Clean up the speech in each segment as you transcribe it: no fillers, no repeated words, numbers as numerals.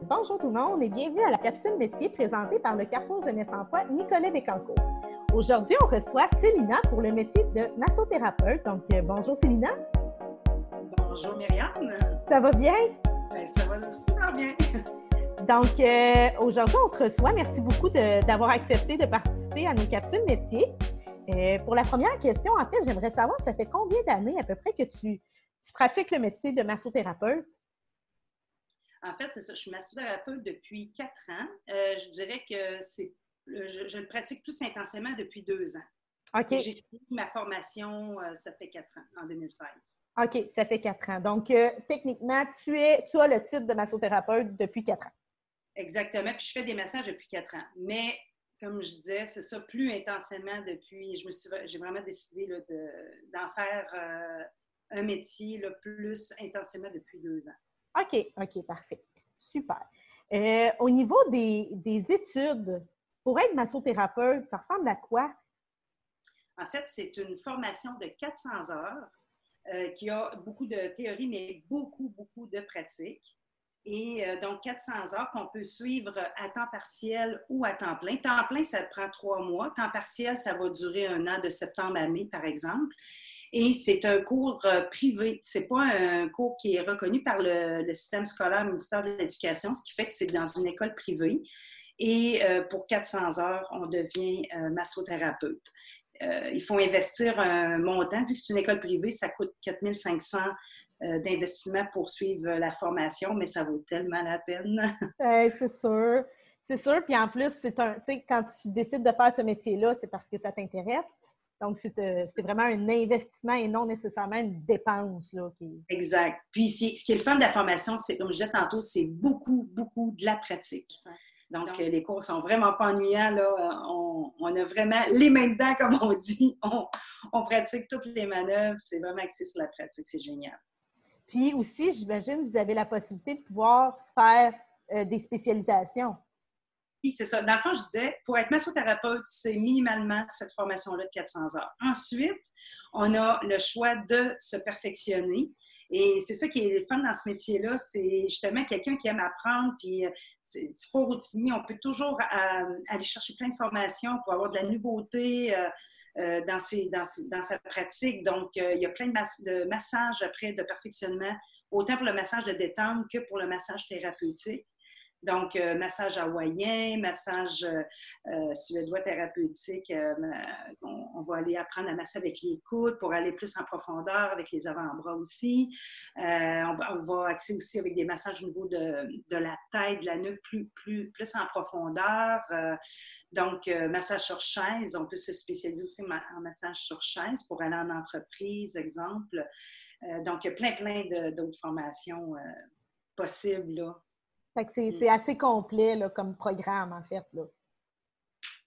Bonjour tout le monde et bienvenue à la capsule métier présentée par le Carrefour Jeunesse Emploi Nicolet Bécancour. Aujourd'hui, on reçoit Célina pour le métier de massothérapeute. Donc, bonjour Célina. Bonjour Myriam. Ça va bien? Bien, ça va super bien. Donc, aujourd'hui, on te reçoit. Merci beaucoup d'avoir accepté de participer à nos capsules métiers. Pour la première question, en fait, j'aimerais savoir, ça fait combien d'années à peu près que tu pratiques le métier de massothérapeute? En fait, c'est ça. Je suis massothérapeute depuis 4 ans. Je dirais que je le pratique plus intensément depuis 2 ans. OK. J'ai fini ma formation, ça fait 4 ans, en 2016. OK, ça fait 4 ans. Donc, techniquement, tu as le titre de massothérapeute depuis 4 ans. Exactement. Puis je fais des massages depuis 4 ans. Mais, comme je disais, c'est ça, plus intensément depuis... J'ai vraiment décidé là, d'en faire un métier là, plus intensément depuis 2 ans. OK, parfait. Super. Au niveau des études, pour être massothérapeute, ça ressemble à quoi? En fait, c'est une formation de 400 heures qui a beaucoup de théorie, mais beaucoup de pratique. Et donc, 400 heures qu'on peut suivre à temps partiel ou à temps plein. Temps plein, ça prend 3 mois. Temps partiel, ça va durer 1 an, de septembre à mai, par exemple. Et c'est un cours privé. Ce n'est pas un cours qui est reconnu par le système scolaire, le ministère de l'Éducation, ce qui fait que c'est dans une école privée. Et pour 400 heures, on devient massothérapeute. Il faut investir un montant. Vu que c'est une école privée, ça coûte 4 500 d'investissement pour suivre la formation, mais ça vaut tellement la peine. C'est sûr. C'est sûr. Puis en plus, quand tu décides de faire ce métier-là, c'est parce que ça t'intéresse. Donc, c'est vraiment un investissement et non nécessairement une dépense. Là, Exact. Puis, ce qui est le fun de la formation, c'est, comme je disais tantôt, c'est beaucoup de la pratique. Donc, les cours sont vraiment pas ennuyants. Là. On a vraiment les mains dedans, comme on dit. On pratique toutes les manœuvres. C'est vraiment axé sur la pratique. C'est génial. Puis aussi, j'imagine, vous avez la possibilité de pouvoir faire des spécialisations. Oui, c'est ça. Dans le fond, je disais, pour être massothérapeute, c'est minimalement cette formation-là de 400 heures. Ensuite, on a le choix de se perfectionner. Et c'est ça qui est le fun dans ce métier-là, c'est justement quelqu'un qui aime apprendre, puis c'est pas routinier. On peut toujours aller chercher plein de formations pour avoir de la nouveauté dans sa pratique. Donc, il y a plein de massages après, de perfectionnement, autant pour le massage de détente que pour le massage thérapeutique. Donc, massage hawaïen, massage suédois thérapeutique. On va aller apprendre à masser avec les coudes pour aller plus en profondeur, avec les avant-bras aussi. On va axer aussi avec des massages au niveau de la tête, de la nuque, plus en profondeur. Donc, massage sur chaise. On peut se spécialiser aussi en massage sur chaise pour aller en entreprise, exemple. Donc, il y a plein d'autres formations possibles, là. Fait que c'est assez complet là, comme programme, en fait. Là.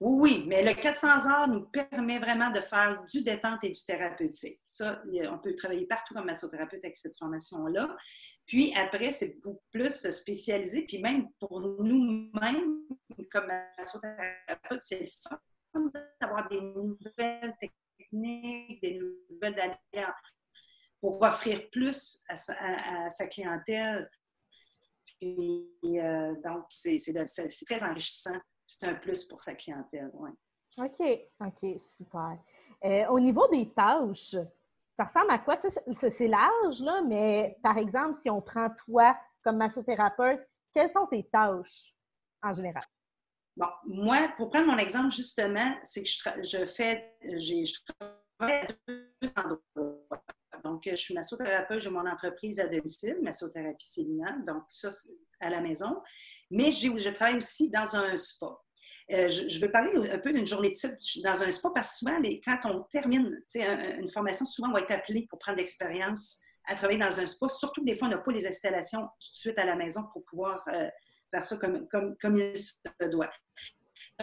Oui, mais le 400 heures nous permet vraiment de faire du détente et du thérapeutique. Ça, on peut travailler partout comme massothérapeute avec cette formation-là. Puis après, c'est beaucoup plus spécialisé. Puis même pour nous-mêmes, comme massothérapeute, c'est le fun d'avoir des nouvelles techniques, des nouvelles alliances pour offrir plus à sa clientèle. Et donc, c'est très enrichissant. C'est un plus pour sa clientèle. Ouais. OK, super. Au niveau des tâches, ça ressemble à quoi? C'est large, là, mais par exemple, si on prend toi comme massothérapeute, quelles sont tes tâches en général? Bon, moi, pour prendre mon exemple, justement, c'est que je travaille à 2 endroits. Donc, je suis massothérapeute, j'ai mon entreprise à domicile, Massothérapie Célina, donc ça, à la maison. Mais je travaille aussi dans un spa. Je veux parler un peu d'une journée type dans un spa parce que souvent, quand on termine une formation, souvent on va être appelé pour prendre l'expérience à travailler dans un spa. Surtout que des fois, on n'a pas les installations tout de suite à la maison pour pouvoir faire ça comme il se doit.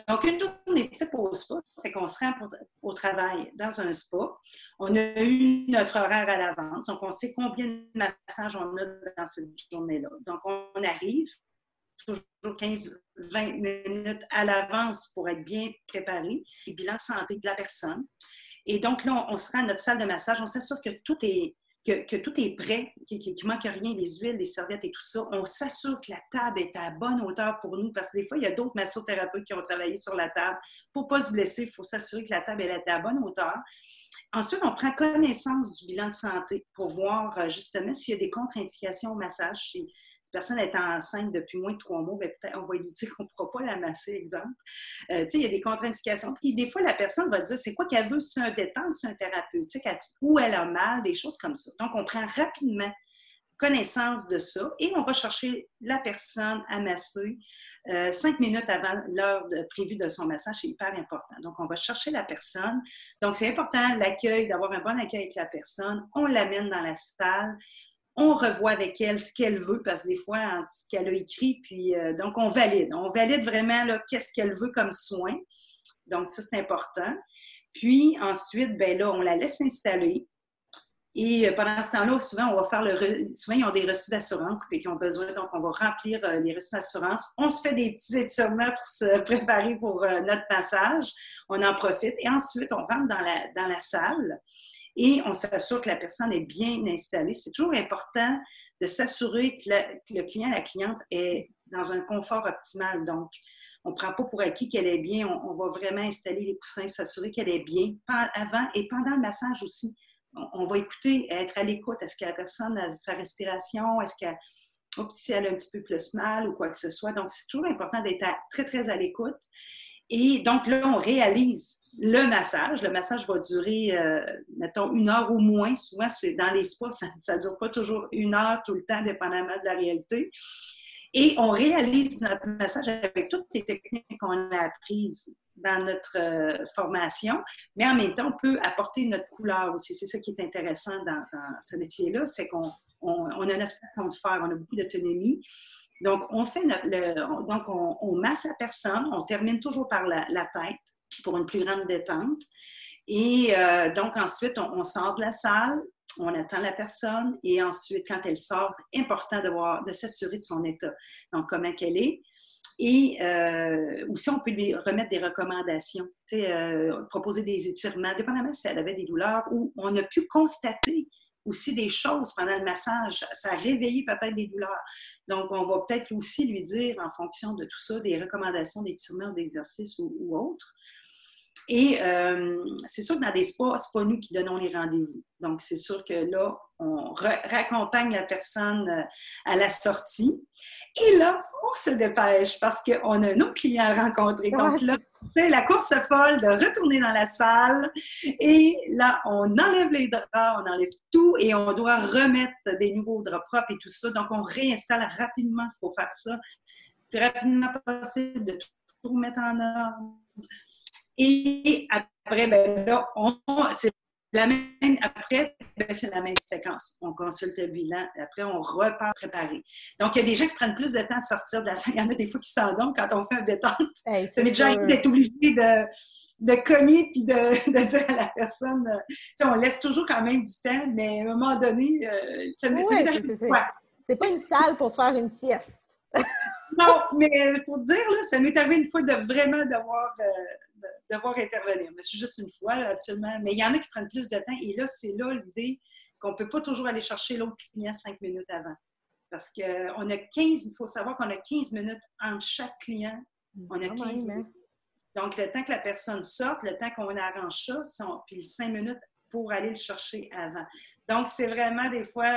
Donc, une journée type au spa, c'est qu'on se rend au travail dans un spa. On a eu notre horaire à l'avance, donc on sait combien de massages on a dans cette journée-là. Donc, on arrive toujours 15-20 minutes à l'avance pour être bien préparé, le bilan de santé de la personne. Et donc, là, on se rend à notre salle de massage, on s'assure que tout est que tout est prêt, qu'il ne manque rien, les huiles, les serviettes et tout ça. On s'assure que la table est à bonne hauteur pour nous, parce que des fois, il y a d'autres massothérapeutes qui ont travaillé sur la table. Pour ne pas se blesser, il faut s'assurer que la table est à bonne hauteur. Ensuite, on prend connaissance du bilan de santé pour voir justement s'il y a des contre-indications au massage. Si la personne est enceinte depuis moins de 3 mois, bien, peut-être on va lui dire qu'on ne pourra pas la masser, exemple. Il y a des contre-indications. Puis des fois, la personne va dire c'est quoi qu'elle veut, c'est un détente, c'est un thérapeutique, où elle a mal, des choses comme ça. Donc, on prend rapidement connaissance de ça et on va chercher la personne à masser 5 minutes avant l'heure prévue de son massage. C'est hyper important. Donc, on va chercher la personne. Donc, c'est important, l'accueil, d'avoir un bon accueil avec la personne. On l'amène dans la salle. On revoit avec elle ce qu'elle veut, parce que des fois, ce qu'elle a écrit, puis donc on valide. On valide vraiment qu'est-ce qu'elle veut comme soin. Donc, ça, c'est important. Puis ensuite, ben là, on la laisse s'installer. Et pendant ce temps-là, souvent, on va faire souvent, ils ont des reçus d'assurance qui ont besoin, donc on va remplir les reçus d'assurance. On se fait des petits étirements pour se préparer pour notre massage. On en profite. Et ensuite, on rentre dans la salle. Et on s'assure que la personne est bien installée. C'est toujours important de s'assurer que le client, la cliente est dans un confort optimal. Donc, on ne prend pas pour acquis qu'elle est bien. On va vraiment installer les coussins, s'assurer qu'elle est bien avant et pendant le massage aussi. On va écouter, être à l'écoute. Est-ce que la personne a sa respiration? Est-ce qu'elle, si elle a un petit peu plus mal ou quoi que ce soit. Donc, c'est toujours important d'être très, très à l'écoute. Et donc là, on réalise le massage. Le massage va durer, mettons, 1 heure ou moins. Souvent, c'est dans les spas, ça ne dure pas toujours 1 heure tout le temps, dépendamment de la réalité. Et on réalise notre massage avec toutes les techniques qu'on a apprises dans notre formation, mais en même temps, on peut apporter notre couleur aussi. C'est ça qui est intéressant dans ce métier-là, c'est qu'on a notre façon de faire, on a beaucoup d'autonomie. Donc, on masse la personne, on termine toujours par la tête pour une plus grande détente. Et donc, ensuite, on sort de la salle, on attend la personne et ensuite, quand elle sort, important de s'assurer de son état. Donc, comment qu'elle est. Et aussi, on peut lui remettre des recommandations, proposer des étirements, dépendamment si elle avait des douleurs ou on a pu constater aussi des choses pendant le massage. Ça a réveillé peut-être des douleurs. Donc, on va peut-être aussi lui dire, en fonction de tout ça, des recommandations d'étirements ou d'exercices ou autres. Et c'est sûr que dans des spas, ce n'est pas nous qui donnons les rendez-vous. Donc, c'est sûr que là, on raccompagne la personne à la sortie. Et là, on se dépêche parce qu'on a un autre client à rencontrer. Donc là, c'est la course folle de retourner dans la salle. Et là, on enlève les draps, on enlève tout et on doit remettre des nouveaux draps propres et tout ça. Donc, on réinstalle rapidement. Il faut faire ça le plus rapidement possible, de tout mettre en ordre. Et après, ben là, c'est la même séquence. On consulte le bilan. Après, on repart préparer. Donc, il y a des gens qui prennent plus de temps à sortir de la salle. Il y en a des fois qui s'endorment quand on fait un détente. Hey, ça m'est déjà arrivé d'être obligé de cogner puis de dire à la personne, on laisse toujours quand même du temps, mais à un moment donné, ça m'est arrivé. C'est pas une salle pour faire une sieste. Non, mais pour se dire, là, ça m'est arrivé une fois de vraiment devoir intervenir. Mais c'est juste une fois, là, absolument. Mais il y en a qui prennent plus de temps. Et là, c'est là l'idée qu'on ne peut pas toujours aller chercher l'autre client 5 minutes avant. Parce qu'on a 15, il faut savoir qu'on a 15 minutes entre chaque client. On a 15 minutes. Donc, le temps que la personne sorte, le temps qu'on arrange ça, puis 5 minutes pour aller le chercher avant. Donc, c'est vraiment des fois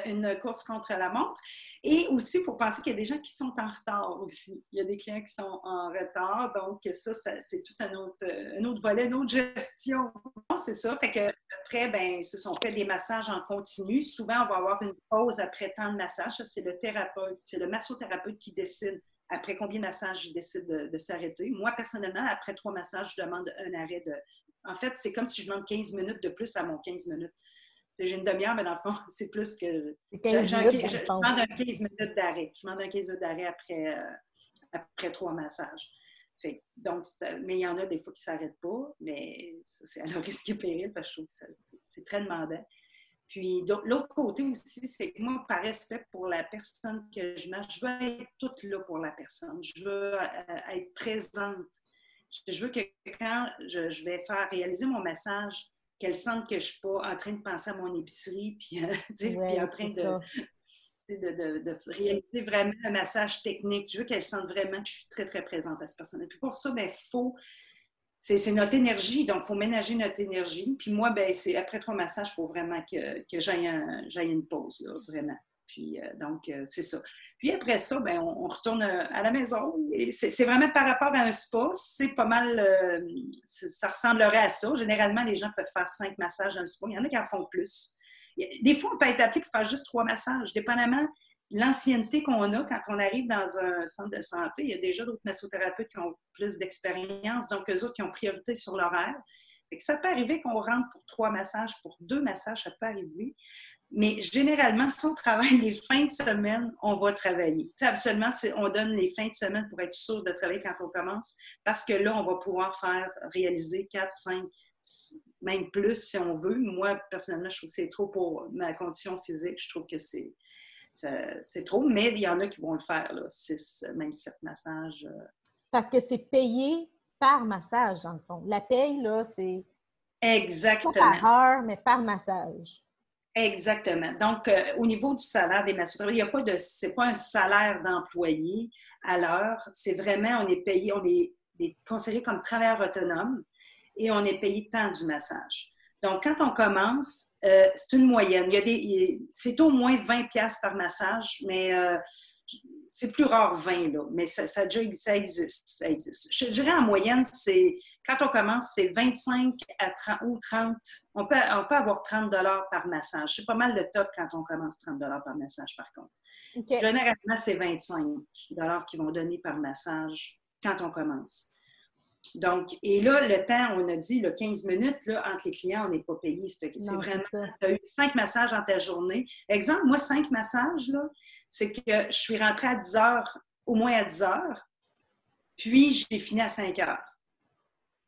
une course contre la montre. Et aussi, il faut penser qu'il y a des gens qui sont en retard aussi. Il y a des clients qui sont en retard. Donc, ça c'est tout un autre volet, une autre gestion. C'est ça. Fait que après, ben, se sont fait des massages en continu. Souvent, on va avoir une pause après tant de massages. Ça, c'est le thérapeute, c'est le massothérapeute qui décide après combien de massages il décide de s'arrêter. Moi, personnellement, après 3 massages, je demande un arrêt de... En fait, c'est comme si je demande 15 minutes de plus à mon 15 minutes. J'ai une demi-heure, mais dans le fond, c'est plus que... Je demande un 15 minutes d'arrêt. Je demande un 15 minutes d'arrêt après 3 massages. Donc, mais il y en a des fois qui ne s'arrêtent pas, mais c'est à leur risque et péril, parce que je trouve que c'est très demandant. Puis, l'autre côté aussi, c'est que moi, par respect pour la personne que je masse, je veux être toute là pour la personne. Je veux être présente. Je veux que quand je vais faire réaliser mon massage, qu'elles sentent que je ne suis pas en train de penser à mon épicerie, puis, Ouais, puis en train de réaliser vraiment un massage technique. Je veux qu'elles sentent vraiment que je suis très, très présente à cette personne. Et puis pour ça, ben, c'est notre énergie, donc il faut ménager notre énergie. Puis moi, ben, après 3 massages, il faut vraiment que j'aille une pause, là, vraiment. Puis donc, c'est ça. Puis après ça, ben, on retourne à la maison. Et c'est vraiment par rapport à un spa, c'est pas mal, ça ressemblerait à ça. Généralement, les gens peuvent faire 5 massages dans le spa. Il y en a qui en font plus. Des fois, on peut être appelé pour faire juste 3 massages, dépendamment de l'ancienneté qu'on a quand on arrive dans un centre de santé. Il y a déjà d'autres massothérapeutes qui ont plus d'expérience, donc eux autres qui ont priorité sur l'horaire. Fait que ça peut arriver qu'on rentre pour 3 massages, pour 2 massages, ça peut arriver. Mais généralement, si on travaille les fins de semaine, on va travailler. T'sais, habituellement, on donne les fins de semaine pour être sûr de travailler quand on commence, parce que là, on va pouvoir réaliser 4, 5, même plus si on veut. Moi, personnellement, je trouve que c'est trop pour ma condition physique. Je trouve que c'est trop, mais il y en a qui vont le faire, là, 6, même 7 massages. Parce que c'est payé par massage, dans le fond. La paye, là, c'est Exactement. pas par heure, mais par massage. Exactement. Donc, au niveau du salaire des massothérapeutes, c'est pas un salaire d'employé à l'heure. C'est vraiment, on est payé, on est considéré comme travailleur autonome et on est payé tant du massage. Donc, quand on commence, c'est une moyenne. C'est au moins 20$ par massage, mais c'est plus rare 20, là. Mais ça existe. Je dirais en moyenne, quand on commence, c'est 25 à 30 ou 30. On peut avoir 30$ par massage. C'est pas mal le top quand on commence 30$ par massage, par contre. Okay. Généralement, c'est 25$ qu'ils vont donner par massage quand on commence. Donc, et là, le temps, on a dit, là, 15 minutes, là, entre les clients, on n'est pas payé. C'est vraiment, tu as eu 5 massages dans ta journée. Exemple, moi, 5 massages, là, c'est que je suis rentrée à 10 heures, au moins à 10 heures, puis j'ai fini à 5 heures.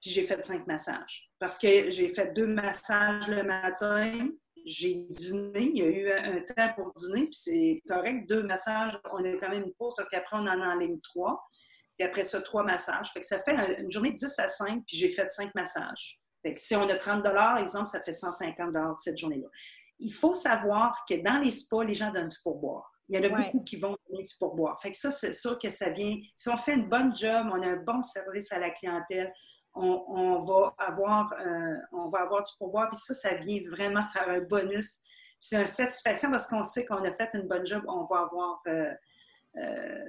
Puis j'ai fait 5 massages. Parce que j'ai fait 2 massages le matin, j'ai dîné, il y a eu un temps pour dîner, puis c'est correct, 2 massages, on a quand même une pause parce qu'après, on en enligne 3. Puis après ça, 3 massages. Fait que ça fait une journée de 10 à 5, puis j'ai fait 5 massages. Fait que si on a 30$, exemple, ça fait 150$ cette journée-là. Il faut savoir que dans les spas, les gens donnent du pourboire. Il y en a beaucoup qui vont donner du pourboire. Fait que ça, c'est sûr que ça vient... Si on fait une bonne job, on a un bon service à la clientèle, on va avoir du pourboire, puis ça vient vraiment faire un bonus. C'est une satisfaction parce qu'on sait qu'on a fait une bonne job, on va avoir...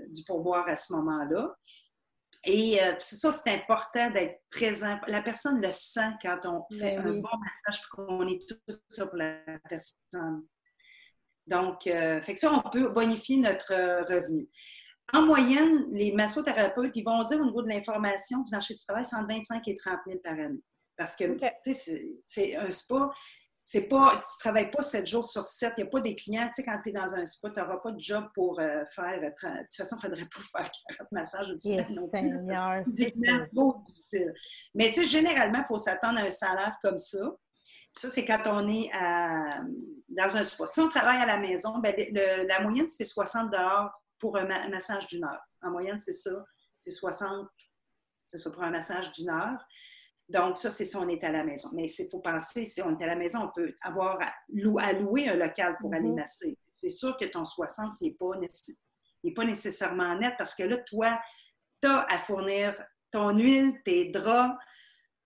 du pourboire à ce moment-là. Et c'est ça, c'est important d'être présent. La personne le sent quand on fait un bon massage et qu'on est tout là pour la personne. Donc, fait que ça, on peut bonifier notre revenu. En moyenne, les massothérapeutes, ils vont dire au niveau de l'information du marché du travail, c'est entre 25 et 30 000 par année. Parce que, tu sais, c'est un spa... Tu ne travailles pas 7 jours sur 7. Il n'y a pas des clients. Tu sais, quand tu es dans un spa, tu n'auras pas de job pour faire... De toute façon, il ne faudrait pas faire 40 massages une semaine non plus. Seigneur, c'est trop difficile. Mais tu sais, généralement, il faut s'attendre à un salaire comme ça. Ça, c'est quand on est dans un spa. Si on travaille à la maison, ben, la moyenne, c'est 60$ pour un massage d'1 heure. En moyenne, c'est ça. C'est 60, c'est ça pour un massage d'1 heure. Donc, ça, c'est si on est à la maison. Mais il faut penser, si on est à la maison, on peut avoir à louer un local pour aller masser. C'est sûr que ton 60, il n'est pas nécessairement net parce que là, toi, tu as à fournir ton huile, tes draps.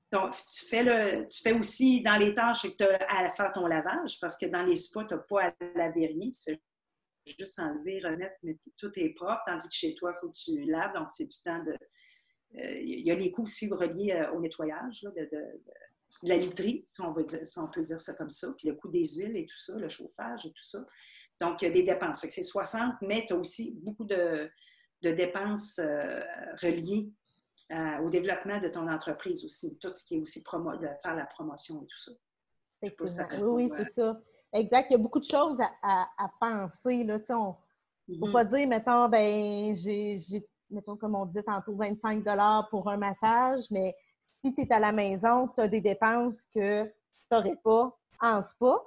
Tu fais aussi dans les tâches que tu as à faire ton lavage parce que dans les spas, tu n'as pas à laver rien. Tu fais juste enlever, remettre, mais tout est propre. Tandis que chez toi, il faut que tu laves. Donc, c'est du temps de... Il y a les coûts aussi reliés au nettoyage là, de la literie, si on peut dire ça comme ça, puis le coût des huiles et tout ça, le chauffage et tout ça. Donc, il y a des dépenses. Fait que c'est 60, mais tu as aussi beaucoup de dépenses reliées au développement de ton entreprise aussi, tout ce qui est aussi de faire la promotion et tout ça. Oui, c'est ça. Exact. Il y a beaucoup de choses à penser. Il ne faut pas dire, mettons, ben mettons, comme on disait tantôt, 25$ pour un massage, mais si tu es à la maison, tu as des dépenses que tu n'aurais pas en spa,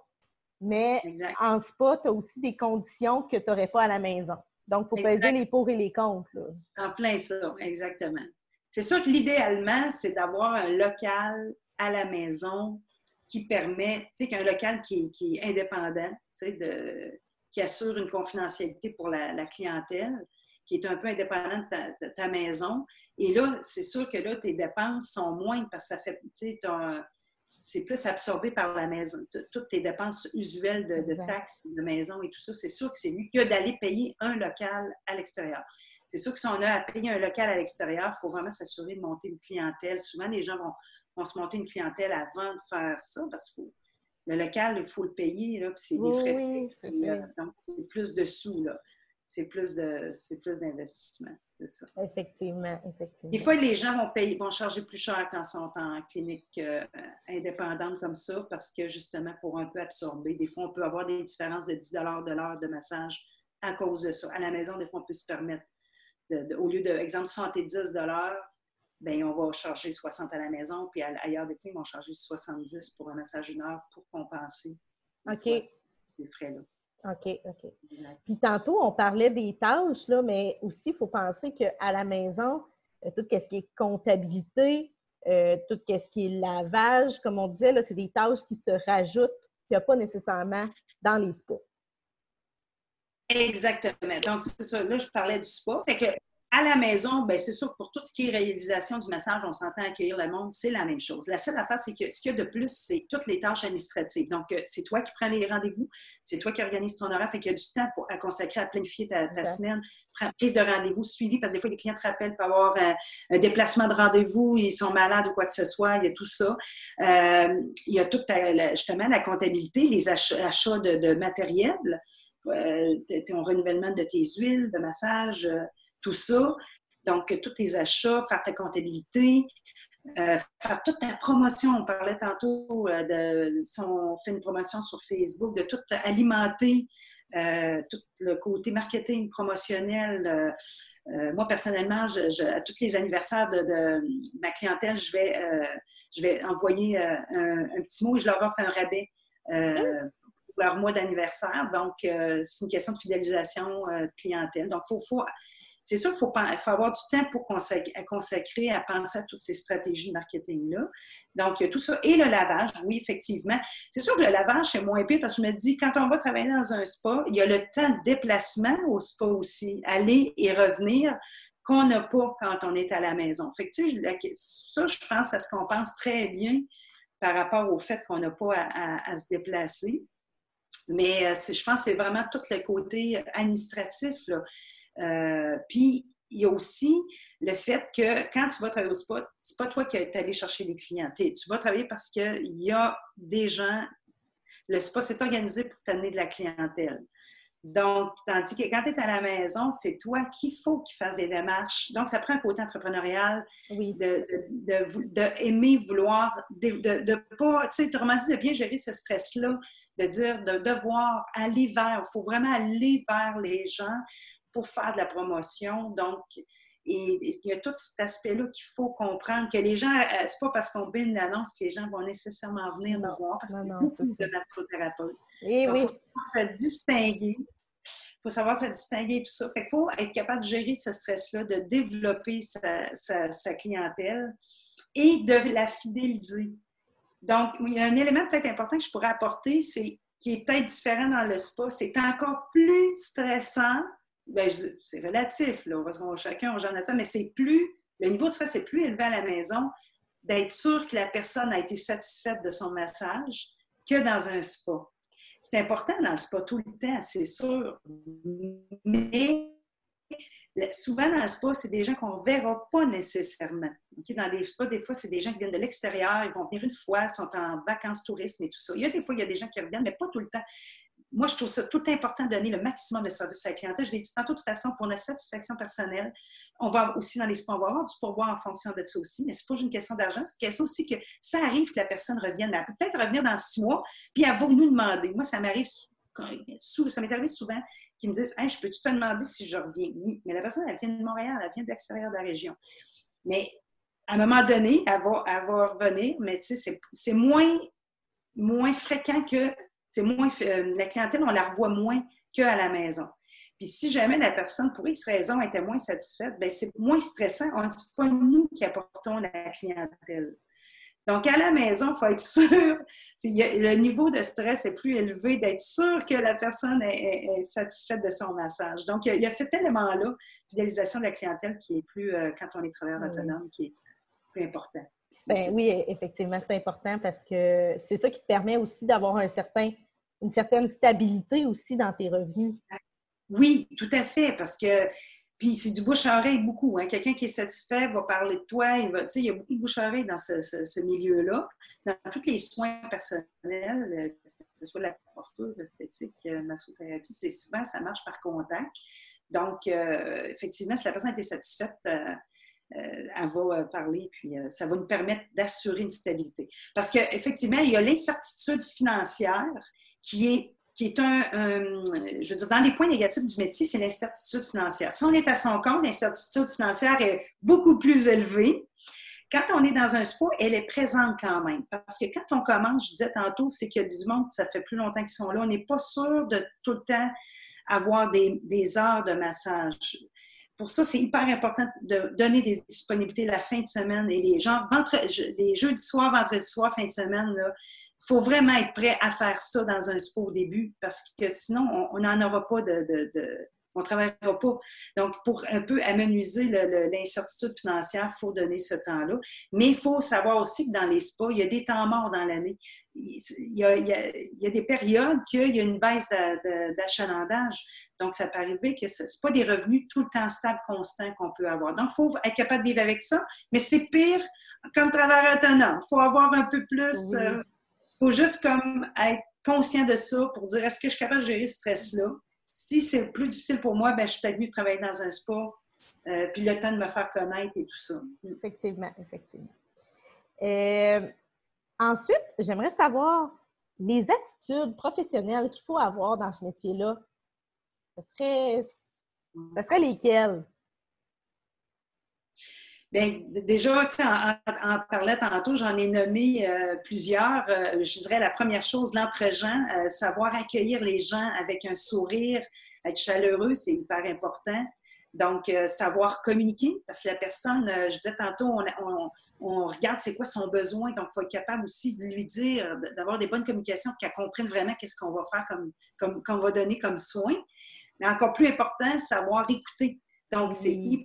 mais en spa, tu as aussi des conditions que tu n'aurais pas à la maison. Donc, il faut peser les pour et les contre. Là. En plein ça, exactement. C'est sûr que l'idéalement, c'est d'avoir un local à la maison qui permet, tu sais, qu'un local qui est indépendant, tu sais, qui assure une confidentialité pour la clientèle, qui est un peu indépendant de ta maison. Et là, c'est sûr que là, tes dépenses sont moindres parce que ça fait, tu sais, c'est plus absorbé par la maison. Toutes tes dépenses usuelles de taxes de maison et tout ça, c'est sûr que c'est mieux que d'aller payer un local à l'extérieur. C'est sûr que si on a à payer un local à l'extérieur, il faut vraiment s'assurer de monter une clientèle. Souvent, les gens vont se monter une clientèle avant de faire ça parce que le local, il faut le payer, là, puis c'est des frais Oui, fixes. Donc, c'est plus de sous, là. C'est plus d'investissement, c'est ça. Effectivement. Des fois, les gens vont charger plus cher quand ils sont en clinique indépendante comme ça parce que, justement, pour un peu absorber, des fois, on peut avoir des différences de 10 de l'heure de massage à cause de ça. À la maison, des fois, on peut se permettre, au lieu de, exemple, 70 bien, on va charger 60 à la maison, puis ailleurs, des fois, ils vont charger 70 pour un massage d'une heure pour compenser ces frais-là. OK. Puis tantôt, on parlait des tâches, là, mais aussi, il faut penser qu'à la maison, tout ce qui est comptabilité, tout ce qui est lavage, comme on disait, là, c'est des tâches qui se rajoutent, qu'il n'y a pas nécessairement dans les spas. Exactement. Donc, c'est ça. Là, je parlais du spa. Fait que, à la maison, bien, c'est sûr que pour tout ce qui est réalisation du massage, on s'entend accueillir le monde, c'est la même chose. La seule affaire, c'est que ce qu'il y a de plus, c'est toutes les tâches administratives. Donc, c'est toi qui prends les rendez-vous, c'est toi qui organises ton horaire, fait qu'il y a du temps à consacrer à planifier ta semaine, prise de rendez-vous, suivi, parce que des fois, les clients te rappellent pour avoir un déplacement de rendez-vous, ils sont malades ou quoi que ce soit, il y a tout ça. Il y a toute, justement, la comptabilité, les achats de matériel, ton renouvellement de tes huiles de massage, tout ça. Donc, tous tes achats, faire ta comptabilité, faire toute ta promotion. On parlait tantôt si on fait une promotion sur Facebook, de tout alimenter, tout le côté marketing promotionnel. Moi, personnellement, à tous les anniversaires de ma clientèle, je vais envoyer un petit mot et je leur offre un rabais pour leur mois d'anniversaire. Donc, c'est une question de fidélisation de clientèle. Donc, c'est sûr qu'il faut avoir du temps pour consacrer à penser à toutes ces stratégies de marketing-là. Donc, tout ça. Et le lavage, oui, effectivement. C'est sûr que le lavage, c'est moins pire parce que je me dis, quand on va travailler dans un spa, il y a le temps de déplacement au spa aussi, aller et revenir, qu'on n'a pas quand on est à la maison. Fait que, tu sais, ça, je pense, ça se compense très bien par rapport au fait qu'on n'a pas à se déplacer. Mais je pense que c'est vraiment tout le côté administratif, là. Puis, il y a aussi le fait que quand tu vas travailler au spa, c'est pas toi qui es allé chercher les clients. Tu vas travailler parce qu'il y a des gens. Le spa, c'est organisé pour t'amener de la clientèle. Donc, tandis que quand tu es à la maison, c'est toi qu'il faut qu'il fasse des démarches. Donc, ça prend un côté entrepreneurial, oui. de aimer vouloir, de pas, tu sais, autrement dit, de bien gérer ce stress-là, de dire, de devoir aller vers, il faut vraiment aller vers les gens pour faire de la promotion. Donc, et il y a tout cet aspect-là qu'il faut comprendre, que les gens, c'est pas parce qu'on met une annonce que les gens vont nécessairement venir nous voir, parce qu'il y a beaucoup de massothérapeutes. Il faut se distinguer. Il faut savoir se distinguer et tout ça. Fait qu'il faut être capable de gérer ce stress-là, de développer sa clientèle et de la fidéliser. Donc, il y a un élément peut-être important que je pourrais apporter, qui est peut-être différent dans le spa, c'est encore plus stressant. Bien, c'est relatif, là, parce qu'on chacun on gère ça, mais le niveau de stress est plus élevé à la maison d'être sûr que la personne a été satisfaite de son massage que dans un spa. C'est important dans le spa tout le temps, c'est sûr, mais souvent dans le spa, c'est des gens qu'on ne verra pas nécessairement. Okay? Dans les spas, des fois, c'est des gens qui viennent de l'extérieur, ils vont venir une fois, sont en vacances tourisme et tout ça. Des fois, il y a des gens qui reviennent, mais pas tout le temps. Moi, je trouve ça tout important de donner le maximum de service à la clientèle. Je l'ai dit tantôt, de toute façon, pour notre satisfaction personnelle, on va aussi dans les spas, on va avoir du pourboire en fonction de ça aussi, mais c'est pas juste une question d'argent, c'est une question aussi que ça arrive que la personne revienne. Elle peut peut-être revenir dans 6 mois, puis elle va nous demander. Moi, ça m'est arrivé souvent qu'ils me disent « Hey, je peux-tu te demander si je reviens? » Oui, mais la personne, elle vient de Montréal, elle vient de l'extérieur de la région. Mais à un moment donné, elle va revenir, mais tu sais, c'est moins fréquent que... la clientèle, on la revoit moins qu'à la maison. Puis si jamais la personne, pour X raison, était moins satisfaite, bien, c'est moins stressant. On ne dit pas nous qui apportons la clientèle. Donc, à la maison, il faut être sûr, le niveau de stress est plus élevé, d'être sûr que la personne est satisfaite de son massage. Donc, il y a cet élément-là, fidélisation de la clientèle, qui est plus, quand on est travailleur autonome, qui est plus important. Oui, effectivement, c'est important parce que c'est ça qui te permet aussi d'avoir une certaine stabilité aussi dans tes revenus. Oui, tout à fait, parce que puis c'est du bouche-à-oreille beaucoup. Hein. Quelqu'un qui est satisfait va parler de toi. Il y a beaucoup de bouche-à-oreille dans ce milieu-là. Dans tous les soins personnels, que ce soit la coiffure, l'esthétique, la massothérapie, c'est souvent, ça marche par contact. Donc, effectivement, si la personne était satisfaite, elle va parler, puis ça va nous permettre d'assurer une stabilité. Parce qu'effectivement, il y a l'incertitude financière qui est je veux dire, dans les points négatifs du métier, c'est l'incertitude financière. Si on est à son compte, l'incertitude financière est beaucoup plus élevée. Quand on est dans un spa, elle est présente quand même. Parce que quand on commence, je disais tantôt, c'est qu'il y a du monde, ça fait plus longtemps qu'ils sont là. On n'est pas sûr de tout le temps avoir des heures de massage. Pour ça, c'est hyper important de donner des disponibilités la fin de semaine. Et les jeudis soir, vendredi soir, fin de semaine, là, il faut vraiment être prêt à faire ça dans un spa au début parce que sinon, on n'en aura pas on ne travaillera pas. Donc, pour un peu amenuiser l'incertitude financière, il faut donner ce temps-là. Mais il faut savoir aussi que dans les spas, il y a des temps morts dans l'année. Il y a des périodes qu'il y a une baisse d'achalandage. Donc, ça peut arriver que ce n'est pas des revenus tout le temps stables, constants qu'on peut avoir. Donc, il faut être capable de vivre avec ça. Mais c'est pire comme travailleur autonome. Il faut avoir un peu plus... faut juste comme être conscient de ça pour dire est-ce que je suis capable de gérer ce stress-là? Si c'est plus difficile pour moi, ben, je suis peut-être mieux de travailler dans un spa, puis le temps de me faire connaître et tout ça. Effectivement. Ensuite, j'aimerais savoir les attitudes professionnelles qu'il faut avoir dans ce métier-là. Ça serait lesquelles? Bien, déjà, en parlant tantôt, j'en ai nommé plusieurs. Je dirais la première chose, l'entre-gens, savoir accueillir les gens avec un sourire, être chaleureux, c'est hyper important. Donc, savoir communiquer, parce que la personne, je disais tantôt, on regarde c'est quoi son besoin, donc il faut être capable aussi de lui dire, d'avoir des bonnes communications, qu'elle comprenne vraiment qu'est-ce qu'on va faire qu'on va donner comme soin. Mais encore plus important, savoir écouter. Donc, c'est hyper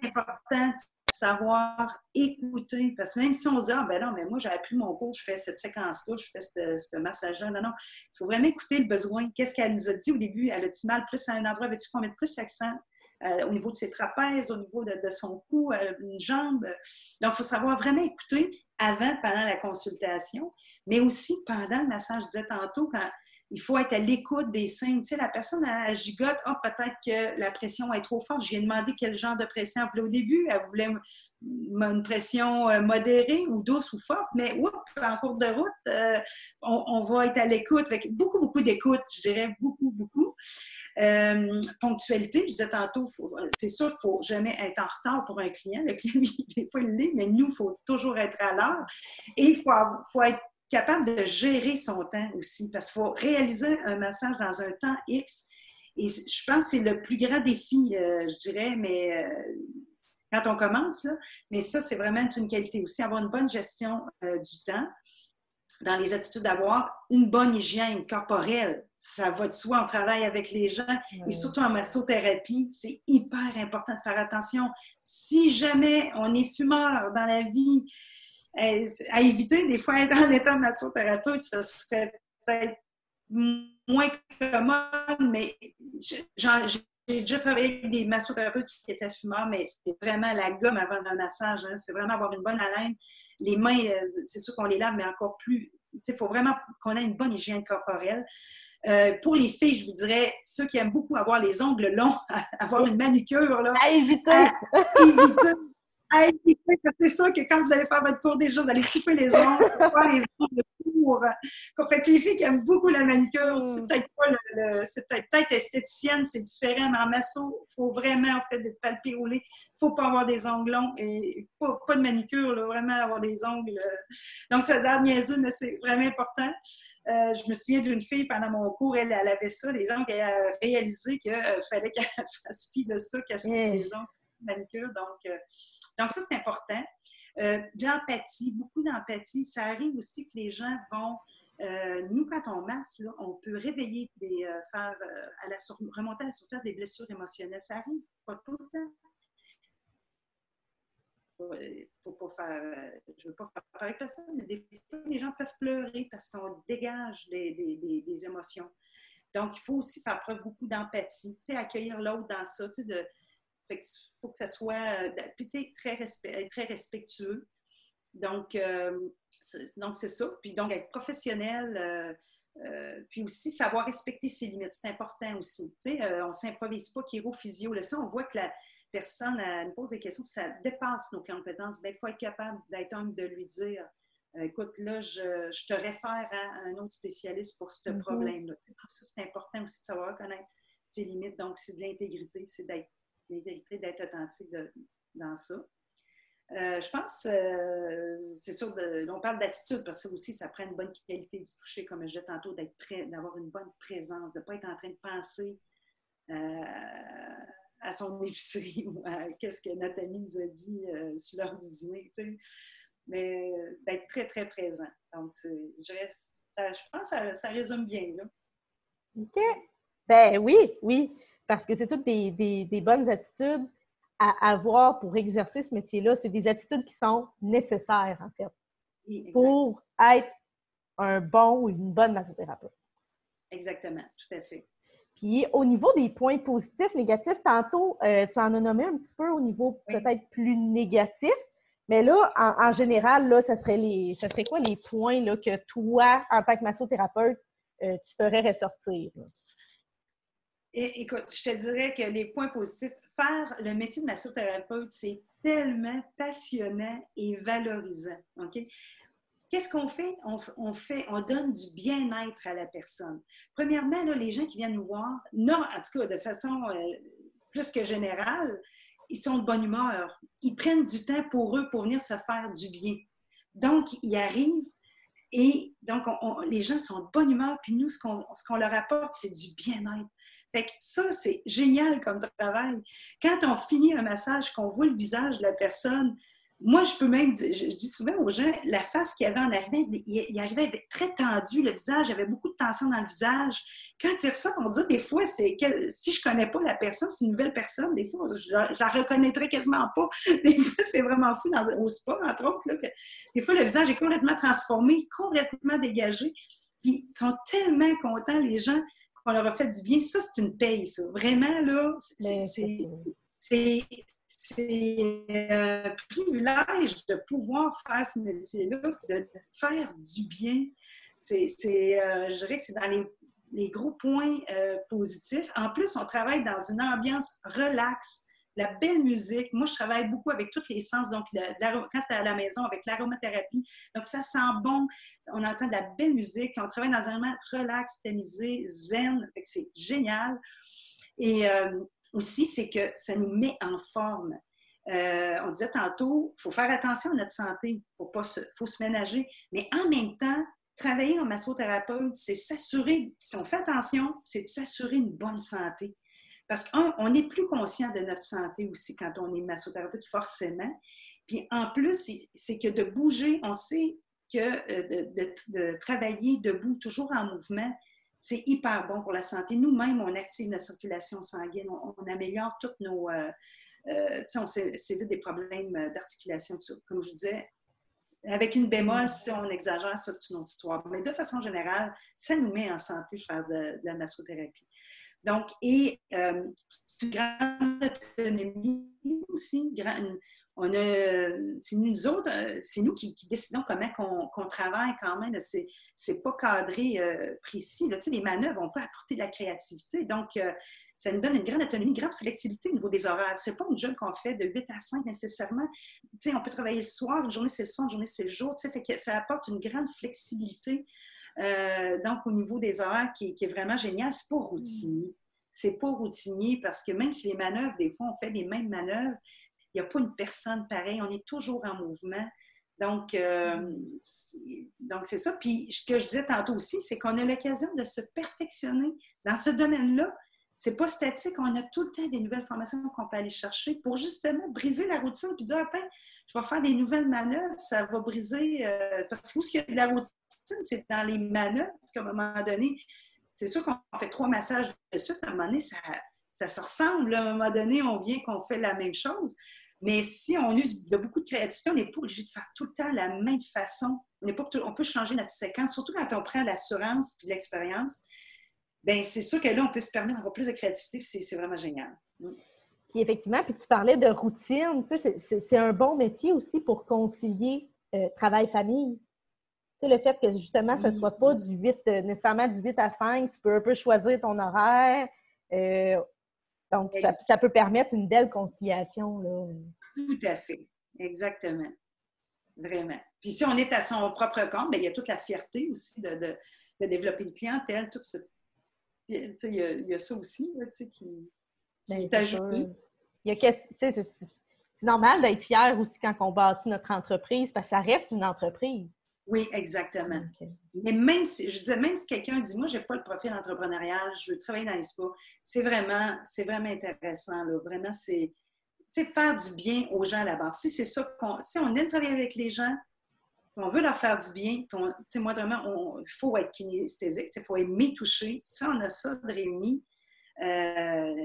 important de savoir écouter. Parce que même si on se dit, ah ben non, mais moi, j'ai appris mon cours, je fais cette séquence-là, je fais ce massage-là. Non, il faut vraiment écouter le besoin. Qu'est-ce qu'elle nous a dit au début? Elle a-tu mal plus à un endroit? Veux-tu qu'on mette plus l'accent au niveau de ses trapèzes, au niveau de son cou, une jambe? Donc, il faut savoir vraiment écouter avant, pendant la consultation, mais aussi pendant le massage. Je disais tantôt, quand il faut être à l'écoute des signes. Tu sais, la personne, elle gigote, peut-être que la pression est trop forte. J'ai demandé quel genre de pression elle voulait au début. Elle voulait une pression modérée ou douce ou forte, mais en cours de route, on va être à l'écoute. Avec beaucoup d'écoute, je dirais beaucoup. Ponctualité, je disais tantôt, c'est sûr qu'il ne faut jamais être en retard pour un client. Le client, lui, des fois, il l'est, mais nous, il faut toujours être à l'heure. Et il faut être capable de gérer son temps aussi, parce qu'il faut réaliser un massage dans un temps X. Et je pense que c'est le plus grand défi, je dirais, mais quand on commence, là, mais ça, c'est vraiment une qualité aussi, avoir une bonne gestion du temps, dans les attitudes, d'avoir une bonne hygiène corporelle. Ça va de soi, on travaille avec les gens, et surtout en massothérapie, c'est hyper important de faire attention. Si jamais on est fumeur dans la vie, à éviter, des fois, être en état de massothérapeute, ça serait peut-être moins commode, mais j'ai déjà travaillé avec des massothérapeutes qui étaient fumeurs, mais c'était vraiment la gomme avant le massage. Hein. C'est vraiment avoir une bonne haleine. Les mains, c'est sûr qu'on les lave, mais encore plus. Il faut vraiment qu'on ait une bonne hygiène corporelle. Pour les filles, je vous dirais, ceux qui aiment beaucoup avoir les ongles longs, avoir une manucure, là, à éviter. À éviter, parce que c'est sûr que quand vous allez faire votre cours déjà, vous allez couper les ongles, faire les ongles courts. Fait que les filles qui aiment beaucoup la manucure, c'est peut-être pas c'est peut-être esthéticienne, c'est différent, mais en masso, il faut vraiment, en fait, être palpé rouler. Il ne faut pas avoir des ongles longs et pas de manucure, là, vraiment avoir des ongles. Donc, ça a l'air niaiseux, mais c'est vraiment important. Je me souviens d'une fille, pendant mon cours, elle avait ça, les ongles, elle a réalisé qu'il fallait qu'elle fasse fi de ça, qu'elle se coupe les ongles. manucure. Donc ça, c'est important. De l'empathie, beaucoup d'empathie. Ça arrive aussi que les gens vont... nous, quand on masse, là, on peut réveiller, faire remonter à la surface des blessures émotionnelles. Ça arrive pas tout le temps. Faut pas faire, je veux pas faire avec personne, mais des fois, les gens peuvent pleurer parce qu'on dégage des émotions. Donc, il faut aussi faire preuve beaucoup d'empathie, tu sais, accueillir l'autre dans ça, tu sais, fait que faut que ça soit, être très respectueux. Donc, c'est ça. Puis donc, être professionnel, puis aussi savoir respecter ses limites, c'est important aussi. Tu sais, on ne s'improvise pas chiro-physio. Là, ça, on voit que la personne elle nous pose des questions, puis ça dépasse nos compétences. Bien, il faut être capable d'être homme de lui dire écoute, là, je te réfère à un autre spécialiste pour ce problème-là. Ça, c'est important aussi de savoir reconnaître ses limites. Donc, c'est de l'intégrité, c'est d'être authentique dans ça. Je pense, c'est sûr, on parle d'attitude parce que ça aussi, ça prend une bonne qualité du toucher, comme je disais tantôt, d'être prêt, d'avoir une bonne présence, de ne pas être en train de penser à son épicerie ou à qu'est-ce que notre ami nous a dit sur l'heure du dîner, tu sais. Mais d'être très, très présent. Donc, je pense que ça résume bien, là. OK. Ben oui, parce que c'est toutes des bonnes attitudes à avoir pour exercer ce métier-là. C'est des attitudes qui sont nécessaires, en fait, oui, pour être un bon ou une bonne massothérapeute. Exactement, tout à fait. Puis, au niveau des points positifs, négatifs, tantôt, tu en as nommé un petit peu au niveau peut-être plus négatif, mais là, en général, là, ça serait quoi les points là, que toi, en tant que massothérapeute, tu ferais ressortir? Là? Écoute, je te dirais que les points positifs, faire le métier de massothérapeute, c'est tellement passionnant et valorisant. OK? Qu'est-ce qu'on fait? On donne du bien-être à la personne. Premièrement, là, les gens qui viennent nous voir, non, en tout cas, de façon plus que générale, ils sont de bonne humeur. Ils prennent du temps pour eux pour venir se faire du bien. Donc, ils arrivent et donc, les gens sont de bonne humeur, puis nous, ce qu'on leur apporte, c'est du bien-être. Fait que ça, c'est génial comme travail. Quand on finit un massage, qu'on voit le visage de la personne, moi, je peux même, je dis souvent aux gens, la face qu'il avait en arrivant, il arrivait très tendu, le visage, il y avait beaucoup de tension dans le visage. Quand il ressort, on dit des fois, si je ne connais pas la personne, c'est une nouvelle personne, des fois, je la reconnaîtrais quasiment pas. Des fois, c'est vraiment fou, au spa, entre autres, là, que des fois, le visage est complètement transformé, complètement dégagé. Puis, ils sont tellement contents, les gens, qu'on leur a fait du bien. Ça, c'est une paye, ça. Vraiment, là, c'est un privilège de pouvoir faire ce métier-là, de faire du bien. Je dirais que c'est dans les gros points positifs. En plus, on travaille dans une ambiance relaxe, la belle musique. Moi, je travaille beaucoup avec tous les sens. Donc, quand c'est à la maison, avec l'aromathérapie, donc ça sent bon. On entend de la belle musique. On travaille dans un environnement relax, tamisé, zen. C'est génial. Et aussi, c'est que ça nous met en forme. On disait tantôt, il faut faire attention à notre santé, faut se ménager. Mais en même temps, travailler en massothérapeute, c'est s'assurer, si on fait attention, c'est de s'assurer une bonne santé. Parce qu'on est plus conscient de notre santé aussi quand on est massothérapeute, forcément. Puis en plus, c'est que de bouger, on sait que de travailler debout, toujours en mouvement, c'est hyper bon pour la santé. Nous-mêmes, on active notre circulation sanguine, on améliore toutes nos... on s'évite des problèmes d'articulation, tout ça. Comme je disais, avec une bémol, si on exagère, ça, c'est une autre histoire. Mais de façon générale, ça nous met en santé de faire de la massothérapie. Donc, c'est une grande autonomie aussi. C'est nous autres, c'est nous qui décidons comment qu'on travaille quand même. C'est pas cadré précis. Là, les manœuvres, on peut apporter de la créativité. Donc, ça nous donne une grande autonomie, une grande flexibilité au niveau des horaires. C'est pas une job qu'on fait de 8 à 5 nécessairement. On peut travailler le soir, une journée c'est le soir, une journée c'est le jour. Fait que ça apporte une grande flexibilité. Donc, au niveau des horaires, qui est vraiment génial, c'est pas routinier. C'est pas routinier parce que même si les manœuvres, des fois, on fait les mêmes manœuvres, il n'y a pas une personne pareille. On est toujours en mouvement. Donc, c'est ça. Puis, ce que je disais tantôt aussi, c'est qu'on a l'occasion de se perfectionner dans ce domaine-là. c'est pas statique. On a tout le temps des nouvelles formations qu'on peut aller chercher pour justement briser la routine puis dire, attends, je vais faire des nouvelles manœuvres, ça va briser. Parce que où il y a de la routine, c'est dans les manœuvres qu'à un moment donné, c'est sûr qu'on fait 3 massages de suite, à un moment donné, ça se ressemble. Là. À un moment donné, on vient qu'on fait la même chose. Mais si on use de beaucoup de créativité, on n'est pas obligé de faire tout le temps la même façon. On peut changer notre séquence, surtout quand on prend l'assurance et l'expérience. Bien, c'est sûr que là, on peut se permettre encore plus de créativité, puis c'est vraiment génial. Puis effectivement, puis tu parlais de routine, tu sais, c'est un bon métier aussi pour concilier travail-famille. Tu sais, le fait que justement, ça ne soit pas nécessairement du 8 à 5, tu peux un peu choisir ton horaire. Donc, ça peut permettre une belle conciliation, là. Tout à fait. Exactement. Vraiment. Puis si on est à son propre compte, bien, il y a toute la fierté aussi de développer une clientèle, tout ça. Il y a ça aussi là, qui est ajouté. C'est normal d'être fier aussi quand on bâtit notre entreprise, parce que ça reste une entreprise. Oui, exactement. Okay. Mais je disais, même si quelqu'un dit, moi, je n'ai pas le profil entrepreneurial, je veux travailler dans les spas, c'est vraiment intéressant. Là. Vraiment, c'est faire du bien aux gens là-bas. Si c'est ça si on aime travailler avec les gens, on veut leur faire du bien, puis moi, vraiment, il faut être kinesthésique, il faut aimer toucher. Si on a ça de réuni,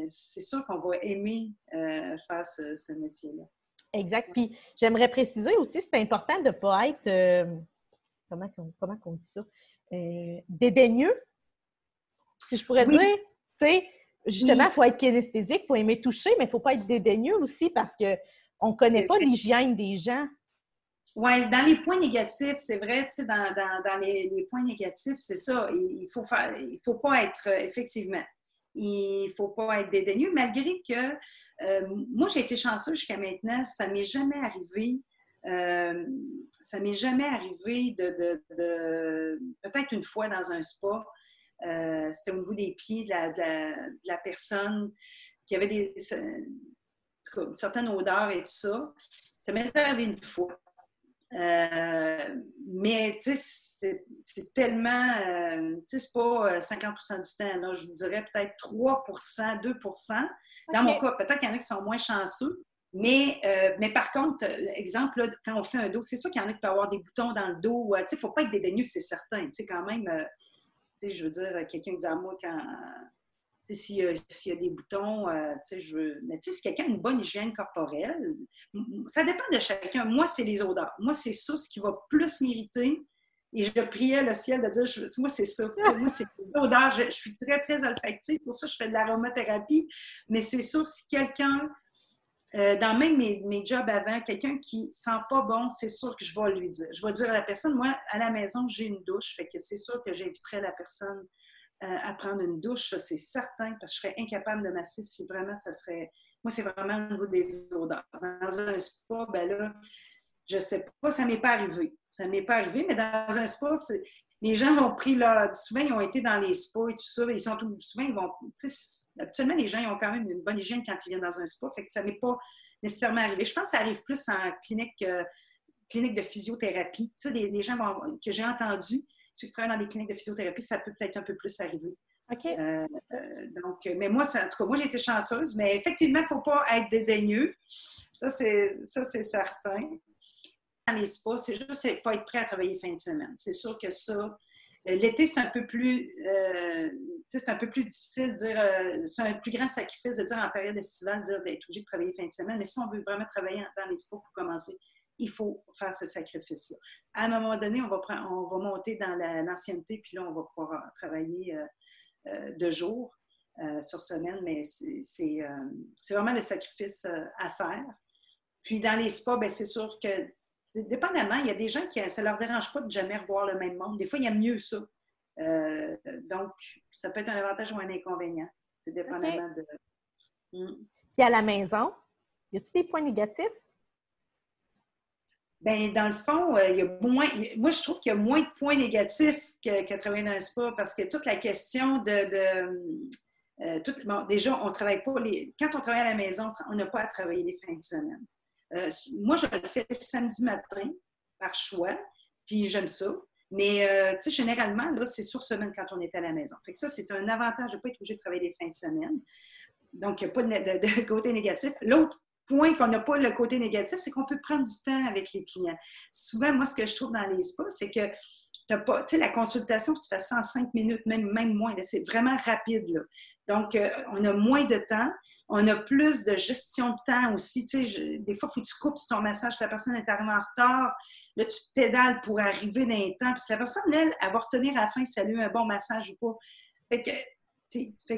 c'est sûr qu'on va aimer faire ce métier-là. Exact. Puis, j'aimerais préciser aussi, c'est important de ne pas être, comment on dit ça, dédaigneux, si je pourrais dire. Tu sais, justement, il faut être kinesthésique, il faut aimer toucher, mais il ne faut pas être dédaigneux aussi parce qu'on ne connaît pas l'hygiène des gens. Oui, dans les points négatifs, c'est vrai, tu sais, dans les points négatifs, c'est ça, il faut pas être, effectivement, il ne faut pas être dédaigneux, malgré que moi, j'ai été chanceuse jusqu'à maintenant, ça ne m'est jamais arrivé, de peut-être une fois dans un spa, c'était au niveau des pieds de la personne qui avait une certaine odeur et tout ça. Ça m'est arrivé une fois. Mais tu sais, c'est tellement, tu sais, c'est pas 50% du temps, là, je vous dirais peut-être 3%, 2%. Dans mon cas, peut-être qu'il y en a qui sont moins chanceux, mais par contre, exemple, là, quand on fait un dos, c'est sûr qu'il y en a qui peuvent avoir des boutons dans le dos, tu sais, il ne faut pas être dédaigneux, c'est certain, tu sais, quand même, tu sais, je veux dire, quelqu'un dit à moi quand... S'il y a des boutons, mais si quelqu'un a une bonne hygiène corporelle, ça dépend de chacun. Moi, c'est les odeurs. Moi, c'est ça ce qui va plus m'irriter. Et je priais le ciel de dire, moi, c'est ça. Moi, c'est les odeurs. Je suis très, très olfactive. Pour ça, je fais de l'aromathérapie. Mais c'est sûr, si quelqu'un, dans même mes jobs avant, quelqu'un qui sent pas bon, c'est sûr que je vais lui dire. Je vais dire à la personne, moi, à la maison, j'ai une douche. Fait que c'est sûr que j'inviterais la personne à prendre une douche, ça, c'est certain, parce que je serais incapable de masser si vraiment ça serait... Moi, c'est vraiment au niveau des odeurs. Dans un spa, ben là, je sais pas, ça m'est pas arrivé. Ça m'est pas arrivé, mais dans un spa, les gens ont pris là... Souvent, ils ont été dans les spas et tout ça, ils sont souvent, ils vont... Habituellement, les gens, ils ont quand même une bonne hygiène quand ils viennent dans un spa, fait que ça m'est pas nécessairement arrivé. Je pense que ça arrive plus en clinique de physiothérapie. Ça, les gens que j'ai entendus, ceux qui travaillent dans les cliniques de physiothérapie, ça peut peut-être un peu plus arriver. OK. Donc, mais moi, en tout cas, moi, j'ai été chanceuse, mais effectivement, il ne faut pas être dédaigneux. Ça, c'est certain. Dans les spas, c'est juste qu'il faut être prêt à travailler fin de semaine. C'est sûr que ça, l'été, c'est un peu plus difficile de dire, c'est un plus grand sacrifice de dire en période estivale, d'être obligé de travailler fin de semaine. Mais si on veut vraiment travailler dans les spas pour commencer, il faut faire ce sacrifice-là. À un moment donné, on va monter dans l'ancienneté, puis là, on va pouvoir travailler 2 jours sur semaine, mais c'est vraiment le sacrifice à faire. Puis dans les spas, bien, c'est sûr que, dépendamment, il y a des gens qui ça ne leur dérange pas de jamais revoir le même monde. Des fois, il y a mieux ça. Donc, ça peut être un avantage ou un inconvénient. C'est dépendamment de... Puis à la maison, y a-t-il des points négatifs? Bien, dans le fond, il y a moins. Moi, je trouve qu'il y a moins de points négatifs que travailler dans un spa parce que toute la question bon, déjà, on ne travaille pas quand on travaille à la maison, on n'a pas à travailler les fins de semaine. Moi, je le fais le samedi matin par choix, puis j'aime ça. Mais, tu sais, généralement, là, c'est sur semaine quand on est à la maison. Fait que ça, c'est un avantage de ne pas être obligé de travailler les fins de semaine. Donc, il n'y a pas de côté négatif. L'autre point qu'on n'a pas le côté négatif, c'est qu'on peut prendre du temps avec les clients. Souvent, moi, ce que je trouve dans les spas, c'est que t'as pas, tu sais, la consultation, tu fais ça en 5 minutes, même moins. Là, c'est vraiment rapide. Là. Donc, on a moins de temps. On a plus de gestion de temps aussi. Tu sais, des fois, il faut que tu coupes ton massage. La personne est arrivée en retard. Là, tu pédales pour arriver dans les temps. Puis la personne, elle va retenir à la fin si elle a eu un bon massage ou pas. Fait que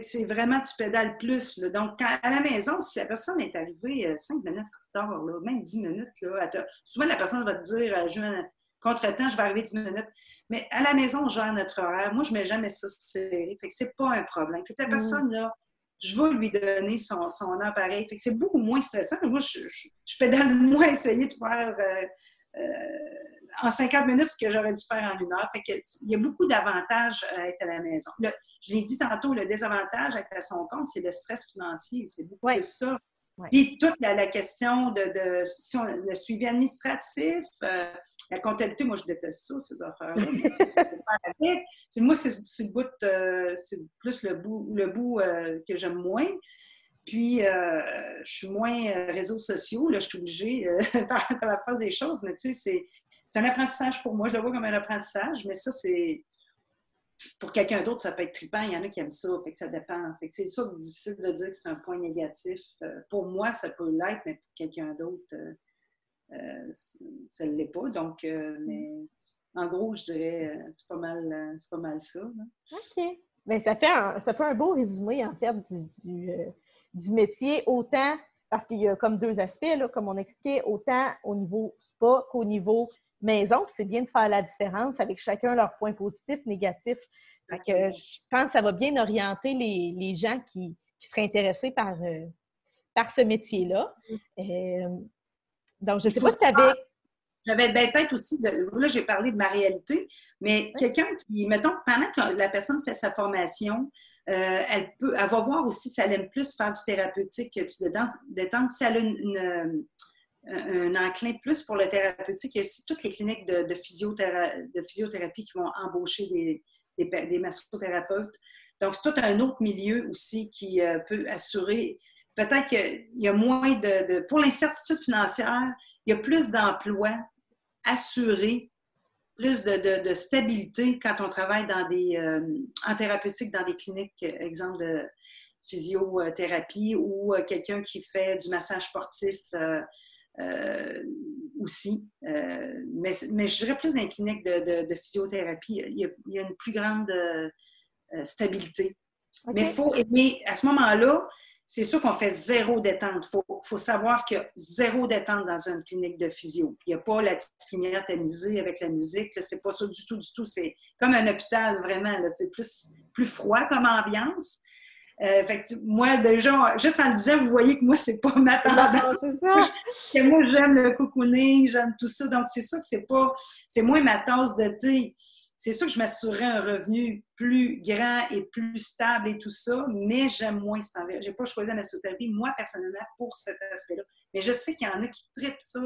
c'est vraiment, tu pédales plus. Là. Donc, à la maison, si la personne est arrivée 5 minutes en retard, là, même 10 minutes, là, souvent, la personne va te dire, j'ai un contretemps, je vais arriver 10 minutes. Mais à la maison, on gère notre horaire. Moi, je ne mets jamais ça serré. Fait que c'est pas un problème. Puis la personne, là, je vais lui donner son heure pareil. Fait que c'est beaucoup moins stressant. Moi, je pédale moins essayer de faire en 50 minutes ce que j'aurais dû faire en 1 heure. Fait que, il y a beaucoup d'avantages à être à la maison. Je l'ai dit tantôt, le désavantage avec à son compte, c'est le stress financier. C'est beaucoup plus ça. Ouais. Puis toute la question le suivi administratif, la comptabilité, moi je déteste ça, ces affaires-là. Moi, c'est le bout, c'est plus le bout que j'aime moins. Puis, je suis moins réseaux sociaux, là, je suis obligée par la force des choses, mais tu sais, c'est un apprentissage pour moi. Je le vois comme un apprentissage, mais ça, c'est... Pour quelqu'un d'autre, ça peut être trippant. Il y en a qui aiment ça, fait que ça dépend. Fait que c'est ça difficile de dire que c'est un point négatif. Pour moi, ça peut l'être, mais pour quelqu'un d'autre, ça ne l'est pas. Donc, mais en gros, je dirais c'est pas mal ça. Là. OK. Bien, ça fait un beau résumé, en fait, du métier, autant parce qu'il y a comme 2 aspects, là, comme on expliquait, autant au niveau spa qu'au niveau maison, puis c'est bien de faire la différence avec chacun leurs points positifs, négatifs. Fait que je pense que ça va bien orienter les gens qui seraient intéressés par ce métier-là. Donc, je ne sais pas si tu avais... J'avais peut-être aussi, là j'ai parlé de ma réalité, mais quelqu'un qui, mettons, pendant que la personne fait sa formation, elle va voir aussi si elle aime plus faire du thérapeutique que du détente, si elle a un enclin plus pour le thérapeutique. Il y a aussi toutes les cliniques de physiothérapie qui vont embaucher des massothérapeutes. Donc, c'est tout un autre milieu aussi qui peut assurer. Peut-être qu'il y a moins pour l'incertitude financière, il y a plus d'emplois assurés, plus de stabilité quand on travaille en thérapeutique dans des cliniques, exemple de physiothérapie ou quelqu'un qui fait du massage sportif aussi. Mais je dirais plus dans les cliniques de physiothérapie, il y a une plus grande stabilité. Okay. Mais il faut aimer, à ce moment-là, c'est sûr qu'on fait 0 détente. Il faut savoir qu'il y a 0 détente dans une clinique de physio. Il n'y a pas la petite lumière tamisée avec la musique. C'est pas ça du tout. C'est comme un hôpital, vraiment. Là. C'est plus froid comme ambiance. Fait que moi, déjà, juste en le disant, vous voyez que moi, c'est pas ma tendance. C'est moi, j'aime le cocooning, j'aime tout ça. Donc, c'est sûr que c'est moins ma tasse de thé. C'est sûr que je m'assurerais un revenu plus grand et plus stable et tout ça, mais j'aime moins cet envers. Je n'ai pas choisi la massothérapie, moi, personnellement, pour cet aspect-là. Mais je sais qu'il y en a qui trippent ça,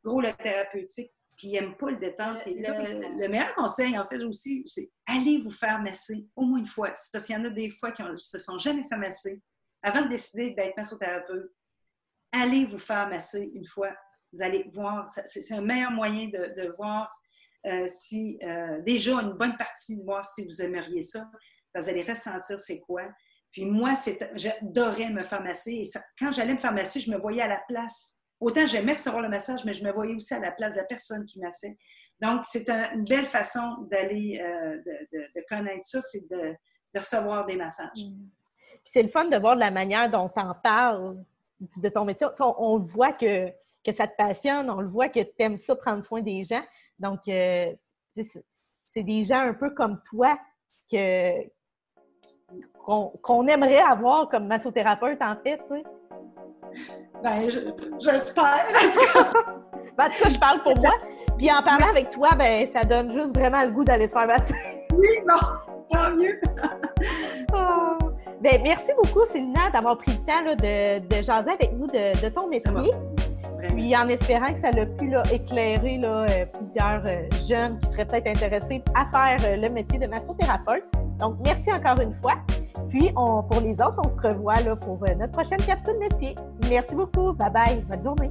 gros, le thérapeutique, puis ils n'aiment pas le détente. Le meilleur conseil, en fait, aussi, c'est allez vous faire masser au moins une fois. C'est parce qu'il y en a des fois qui ne se sont jamais fait masser. Avant de décider d'être massothérapeute, allez vous faire masser une fois. Vous allez voir, c'est un meilleur moyen de voir si déjà une bonne partie de voir si vous aimeriez ça, parce que vous allez ressentir c'est quoi. Puis moi, j'adorais me faire masser. Et quand j'allais me faire masser, je me voyais à la place. Autant j'aimais recevoir le massage, mais je me voyais aussi à la place de la personne qui massait. Donc, c'est une belle façon d'aller, de connaître ça, c'est de recevoir des massages. Puis c'est le fun de voir de la manière dont tu en parles de ton métier. On voit que ça te passionne, on le voit que tu aimes ça, prendre soin des gens. Donc, c'est des gens un peu comme toi qu'on aimerait avoir comme massothérapeute, en fait, tu sais. Ben, j'espère. Ben, en tout cas, je parle pour moi. Puis en parlant avec toi, ben, ça donne juste vraiment le goût d'aller se faire masser. Oui, bon, tant mieux. Ben, merci beaucoup, Célina, d'avoir pris le temps là, de jaser avec nous de ton métier. Vraiment. Puis en espérant que ça a pu là, éclairer là, plusieurs jeunes qui seraient peut-être intéressés à faire le métier de massothérapeute. Donc, merci encore une fois. Puis, pour les autres, on se revoit là, pour notre prochaine capsule métier. Merci beaucoup. Bye bye. Bonne journée.